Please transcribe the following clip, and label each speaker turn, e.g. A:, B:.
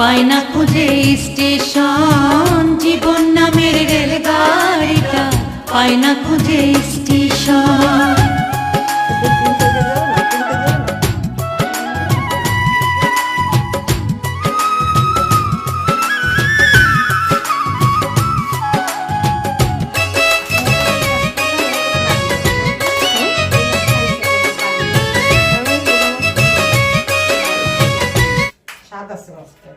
A: পায় না খুঁজে স্টেশন, জীবন নামের রেলগাড়িটা পায় না খুঁজে স্টেশন।
B: স্বাদ আছে মাছটা।